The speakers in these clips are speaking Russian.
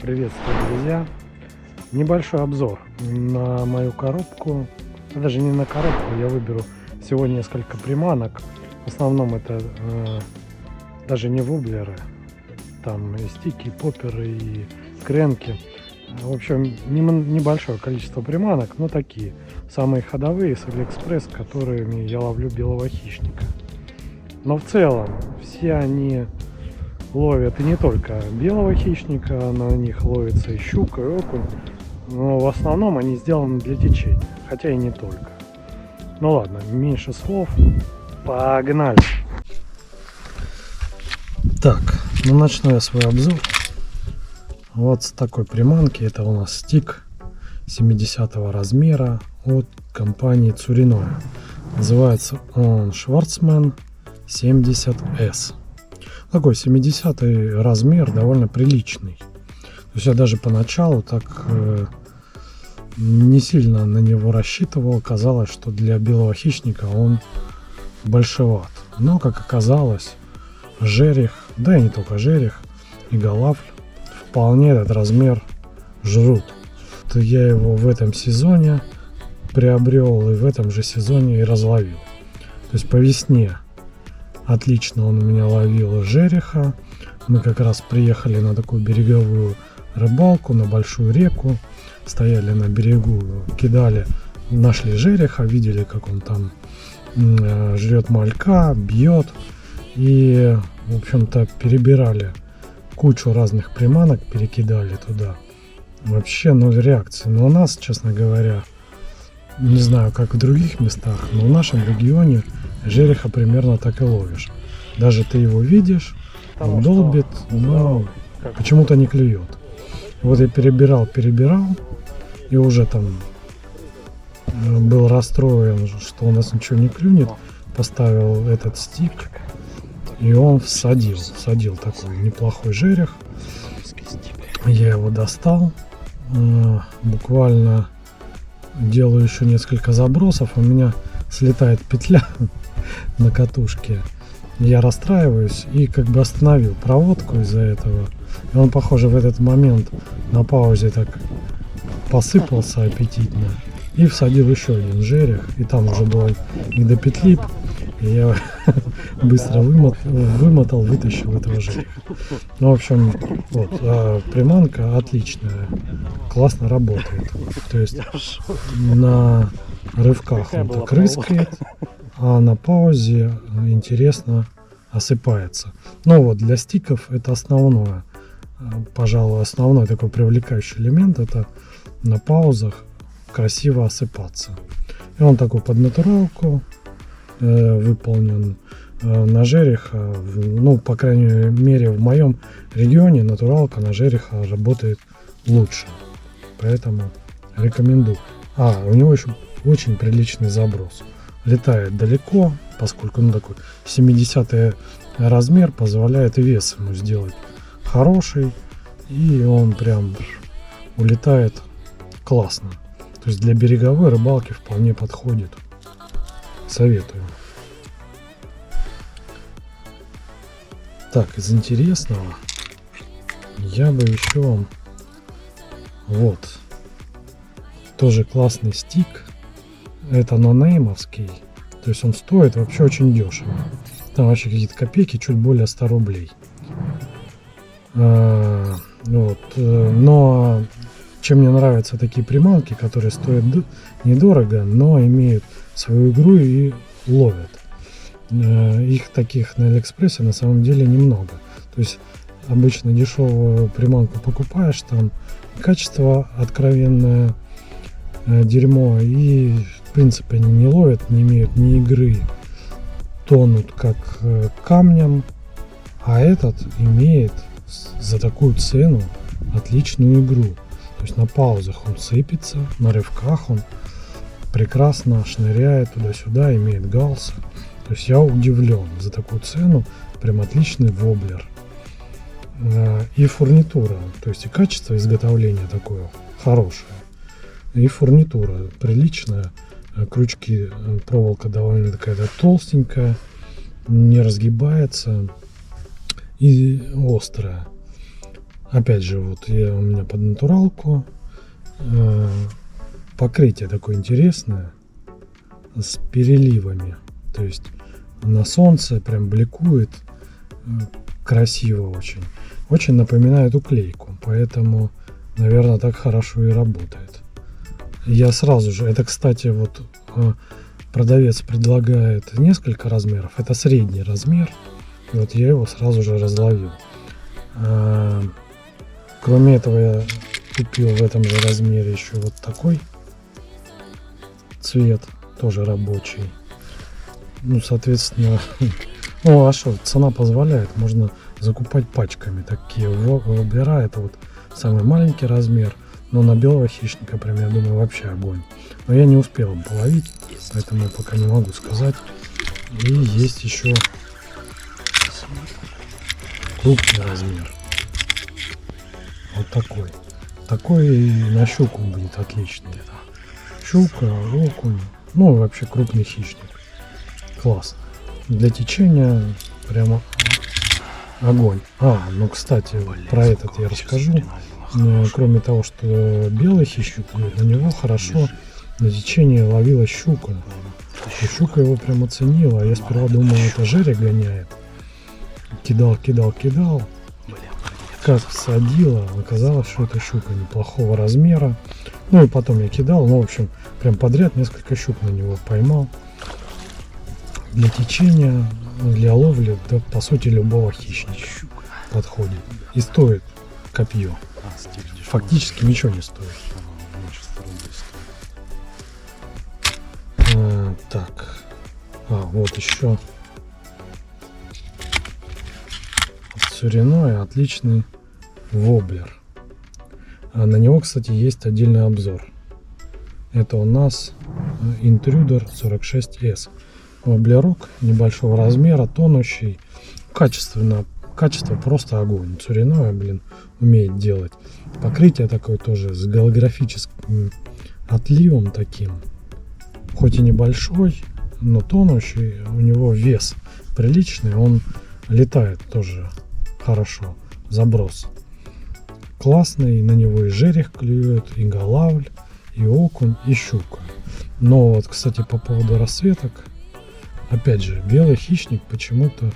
Приветствую, друзья! Небольшой обзор на мою коробку. Даже не на коробку, я выберу сегодня несколько приманок. В основном это даже не воблеры, там и стики, и попперы, и кренки. В общем, небольшое количество приманок, но такие. Самые ходовые с Алиэкспресс, которыми я ловлю белого хищника. Но в целом все они ловят и не только белого хищника, на них ловится и щука, и окунь. Но в основном они сделаны для течения, хотя и не только. Ну ладно, меньше слов, погнали! Так, ну начну я свой обзор. Вот с такой приманки. Это у нас стик 70 размера от компании Цуриное. Называется он Schwarzman 70S. Такой 70 размер, довольно приличный. То есть я даже поначалу так не сильно на него рассчитывал. Казалось, что для белого хищника он большеват. Но, как оказалось, жерех, да и не только жерех, и голавль вполне этот размер жрут. То я его в этом сезоне приобрел и в этом же сезоне и разловил. То есть по весне отлично он у меня ловил жереха. Мы как раз приехали на такую береговую рыбалку, на большую реку. Стояли на берегу, кидали, нашли жереха, видели, как он там жрет малька, бьет. И, в общем-то, перебирали кучу разных приманок, перекидали туда. Вообще ноль реакции. Но у нас, честно говоря, не знаю, как в других местах, но в нашем регионе жереха примерно так и ловишь. Даже ты его видишь, он долбит, но почему-то не клюет. Вот я перебирал, и уже там был расстроен, что у нас ничего не клюнет. Поставил этот стик, и он всадил такой неплохой жерех. Я его достал, буквально делаю еще несколько забросов, у меня слетает петля на катушке. Я расстраиваюсь и как бы остановил проводку из-за этого. И он, похоже, в этот момент на паузе так посыпался аппетитно. И всадил еще один жерех. И там уже было не до петли. И я быстро вымотал, вытащил этого жереха. Ну, в общем, вот, приманка отличная. Классно работает. То есть на рывках он так рыскает, а на паузе интересно осыпается. Ну вот, для стиков это основное, пожалуй, основной такой привлекающий элемент, это на паузах красиво осыпаться. И он такой под натуралку выполнен. На жереха, ну, по крайней мере, в моем регионе натуралка на жереха работает лучше. Поэтому рекомендую. У него еще очень приличный заброс. Летает далеко, поскольку такой 70 размер позволяет и вес ему сделать хороший. И он прям улетает классно. То есть для береговой рыбалки вполне подходит. Советую. Так, из интересного я бы еще вам вот тоже классный стик. Это нонеймовский. То есть он стоит вообще очень дешево. Там вообще какие-то копейки, чуть более 100 рублей. Вот. Но чем мне нравятся такие приманки, которые стоят недорого, но имеют свою игру и ловят. Их таких на Алиэкспрессе на самом деле немного. То есть обычно дешевую приманку покупаешь, там качество откровенное дерьмо, и в принципе они не ловят, не имеют ни игры, тонут как камнем, а этот имеет за такую цену отличную игру. То есть на паузах он сыпется, на рывках он прекрасно шныряет туда-сюда, имеет галсы. То есть я удивлен, за такую цену прям отличный воблер. И фурнитура, то есть и качество изготовления такое хорошее, и фурнитура приличная. Крючки, проволока довольно такая толстенькая, не разгибается и острая. Опять же, вот у меня под натуралку. Покрытие такое интересное, с переливами. То есть на солнце прям бликует, красиво очень. Очень напоминает уклейку, поэтому, наверное, так хорошо и работает. Я сразу же, это, кстати, вот продавец предлагает несколько размеров, это средний размер, и вот я его сразу же разловил. Кроме этого, я купил в этом же размере еще вот такой цвет, тоже рабочий. Ну, соответственно, ну а что, цена позволяет, можно закупать пачками такие воблера. Это вот самый маленький размер, но на белого хищника прям, я думаю, вообще огонь. Но я не успел им половить, поэтому пока не могу сказать. И есть еще крупный размер, вот такой. Такой на щуку будет отличный. Щука, окунь, ну вообще крупный хищник. Класс. Для течения прямо огонь. Ну, кстати, про этот я расскажу. Кроме того, что белый хищник, у него хорошо на течение ловила щука. И щука его прям оценила. А я сперва думал, это жерех гоняет. Кидал. Как всадила, оказалось, что это щука неплохого размера. Ну и потом я кидал, ну в общем, прям подряд несколько щук на него поймал. Для течения, для ловли, да, по сути, любого хищника подходит. И стоит копье. Фактически ничего не стоит. Так. Вот еще. Цуриной отличный воблер. На него, кстати, есть отдельный обзор. Это у нас Intruder 46S. Воблерок небольшого размера, тонущий. Качество просто огонь. Цуриной, блин, умеет делать. Покрытие такое тоже с голографическим отливом таким. Хоть и небольшой, но тонущий. У него вес приличный. Он летает тоже хорошо. Заброс. Классный. На него и жерех клюет, и голавль, и окунь, и щука. Но вот, кстати, по поводу расцветок. Опять же, белый хищник почему-то,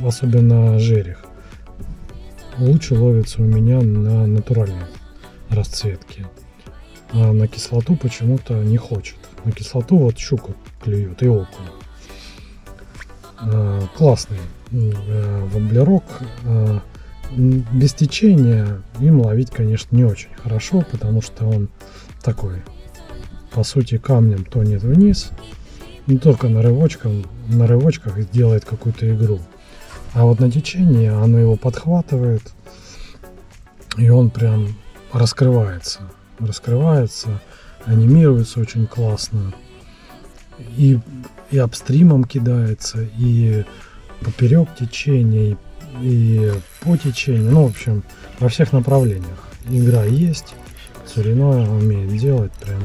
особенно жерех, лучше ловится у меня на натуральной расцветке. А на кислоту почему-то не хочет. На кислоту вот щуку клюет и окунь. Классный воблерок. Без течения им ловить, конечно, не очень хорошо, потому что он такой, по сути, камнем тонет вниз. Не только на рывочках делает какую-то игру. А вот на течении оно его подхватывает, и он прям раскрывается, анимируется очень классно. И апстримом кидается, и поперек течения, и по течению. Ну, в общем, во всех направлениях. Игра есть, Цуриной умеет делать прям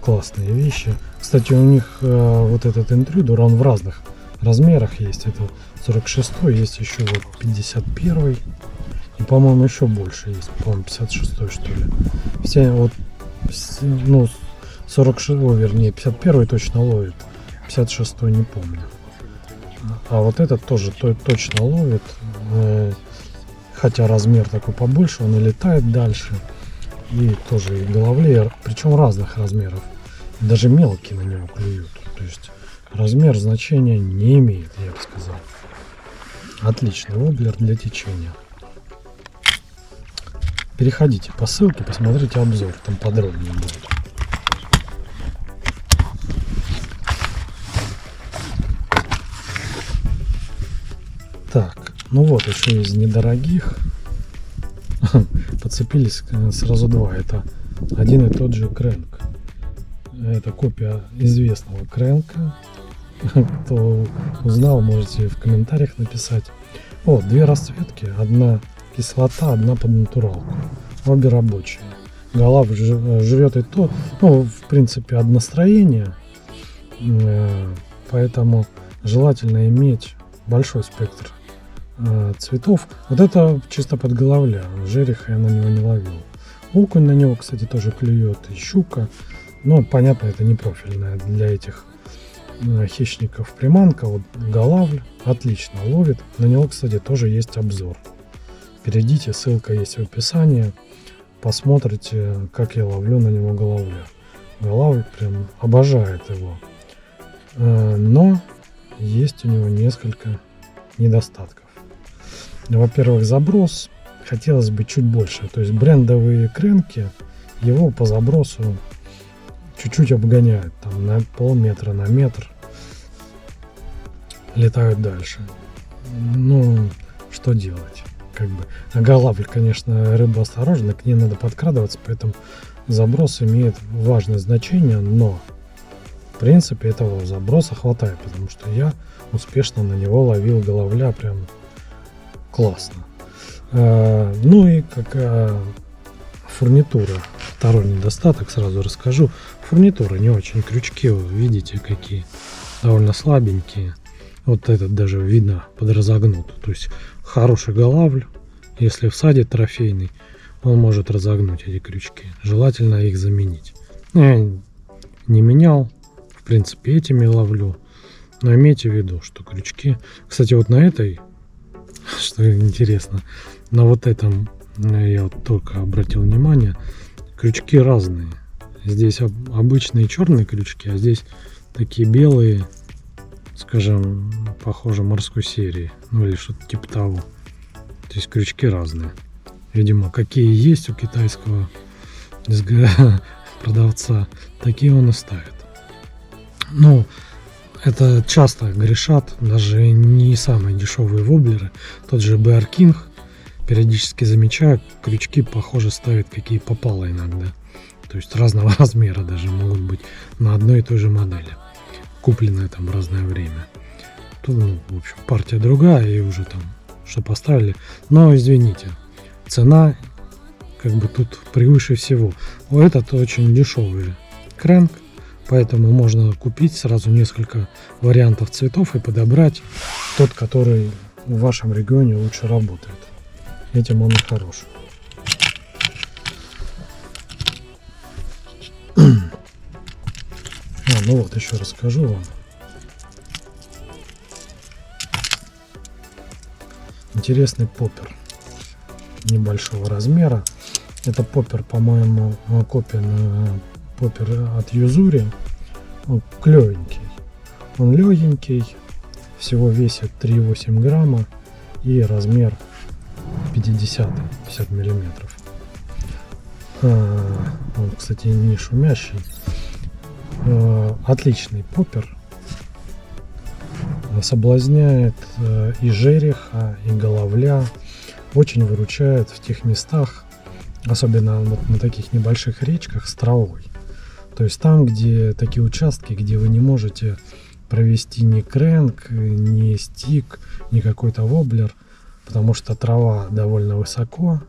классные вещи. Кстати, у них вот этот Intruder, он в разных размерах есть. Это 46-й, есть еще вот 51-й. И, по-моему, еще больше есть. По-моему, 56-й, что ли. Все вот, ну, 46-й, вернее, 51-й точно ловит. 56-й не помню. А вот этот тоже точно ловит. Хотя размер такой побольше, он и летает дальше. И тоже и головлей, причем разных размеров. Даже мелкие на него клюют. То есть размер значения не имеет, я бы сказал. Отличный воблер для течения. Переходите по ссылке, посмотрите обзор, там подробнее будет. Так, ну вот еще из недорогих. Подцепились сразу два. Это один и тот же крэнк. Это копия известного крэнка. Кто узнал, можете в комментариях написать. Вот, две расцветки. Одна кислота, одна под натуралку. Обе рабочие. Голавль жрет и то. Ну, в принципе, одностроение. Поэтому желательно иметь большой спектр цветов. Вот это чисто под головля. Жереха я на него не ловил. Окунь на него, кстати, тоже клюет, и щука. Но, понятно, это не профильная для этих хищников приманка. Вот голавль отлично ловит. На него, кстати, тоже есть обзор. Перейдите, ссылка есть в описании. Посмотрите, как я ловлю на него голавля. Голавль прям обожает его. Но есть у него несколько недостатков. Во-первых, заброс. Хотелось бы чуть больше. То есть брендовые кренки его по забросу чуть-чуть обгоняют. Там на полметра, на метр. Летают дальше. Ну, что делать? Как бы. А голавль, конечно, рыба осторожна, к ней надо подкрадываться, поэтому заброс имеет важное значение, но в принципе этого заброса хватает, потому что я успешно на него ловил головля прям классно. Ну и как фурнитура, второй недостаток, сразу расскажу. Фурнитура не очень, крючки, вы видите, какие довольно слабенькие. Вот этот даже видно подразогнут. То есть хороший голавль, если всадит трофейный, он может разогнуть эти крючки. Желательно их заменить. Я не менял, в принципе, этими ловлю. Но имейте в виду, что крючки... Кстати, вот на этой, что интересно, на вот этом я вот только обратил внимание, крючки разные. Здесь обычные черные крючки, а здесь такие белые, скажем, похоже морской серии, ну или что-то типа того. То есть крючки разные. Видимо, какие есть у китайского продавца, такие он и ставит. Ну, это часто грешат даже не самые дешевые воблеры. Тот же BR King, периодически замечаю, крючки, похоже, ставят какие попало иногда. То есть разного размера даже могут быть на одной и той же модели, купленные там в разное время. Тут, ну, в общем, партия другая, и уже там что поставили. Но извините, цена как бы тут превыше всего. Этот очень дешевый кренк, поэтому можно купить сразу несколько вариантов цветов и подобрать тот, который в вашем регионе лучше работает. Этим он и хорош. Ну вот, еще расскажу вам. Интересный поппер небольшого размера. Это поппер, по-моему, копия на поппер от Юзури. Он клевенький. Он легенький. Всего весит 3,8 грамма. И размер 50 миллиметров. Он, кстати, не шумящий. Отличный поппер. Соблазняет и жереха, и головля. Очень выручает в тех местах, особенно вот на таких небольших речках с травой. То есть там, где такие участки, где вы не можете провести ни кренк, ни стик, ни какой-то воблер, потому что трава довольно высоко,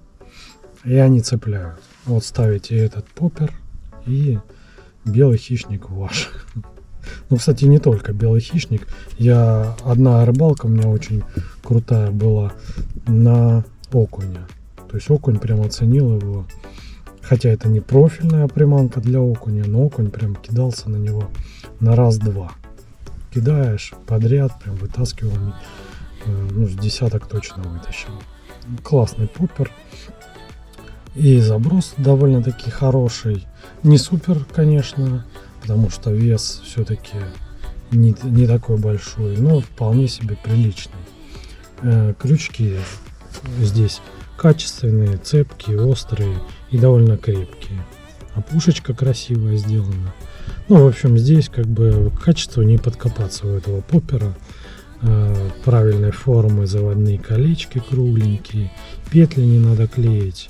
и они цепляют. Вот ставите этот поппер, и белый хищник ваш. Ну, кстати, не только белый хищник. Одна рыбалка у меня очень крутая была на окуня. То есть окунь прям оценил его. Хотя это не профильная приманка для окуня, но окунь прям кидался на него на раз-два. Кидаешь подряд, прям вытаскивал. Ну, с десяток точно вытащил. Классный поппер. И заброс довольно-таки хороший. Не супер, конечно, потому что вес все-таки не такой большой, но вполне себе приличный. Крючки здесь качественные, цепкие, острые и довольно крепкие. Опушечка красивая сделана. Ну, в общем, здесь как бы к качеству не подкопаться у этого поппера. Правильной формы заводные колечки кругленькие, петли не надо клеить.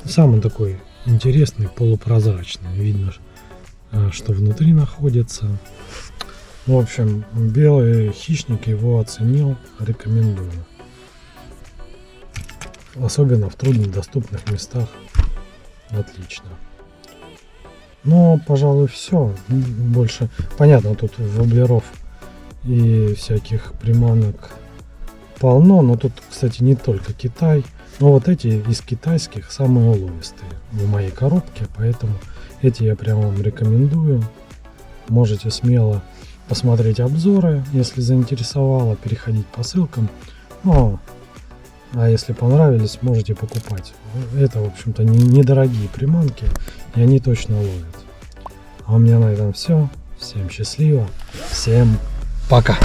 Сам он такой интересный, полупрозрачный. Видно, что внутри находится. В общем, белый хищник его оценил, рекомендую. Особенно в труднодоступных местах. Отлично. Но, пожалуй, все. Больше понятно, тут воблеров и всяких приманок полно, но тут, кстати, не только Китай. Но вот эти из китайских самые уловистые в моей коробке, поэтому эти я прям вам рекомендую. Можете смело посмотреть обзоры, если заинтересовало, переходить по ссылкам. Ну, а если понравились, можете покупать. Это, в общем-то, недорогие приманки, и они точно ловят. А у меня на этом все. Всем счастливо, всем пока!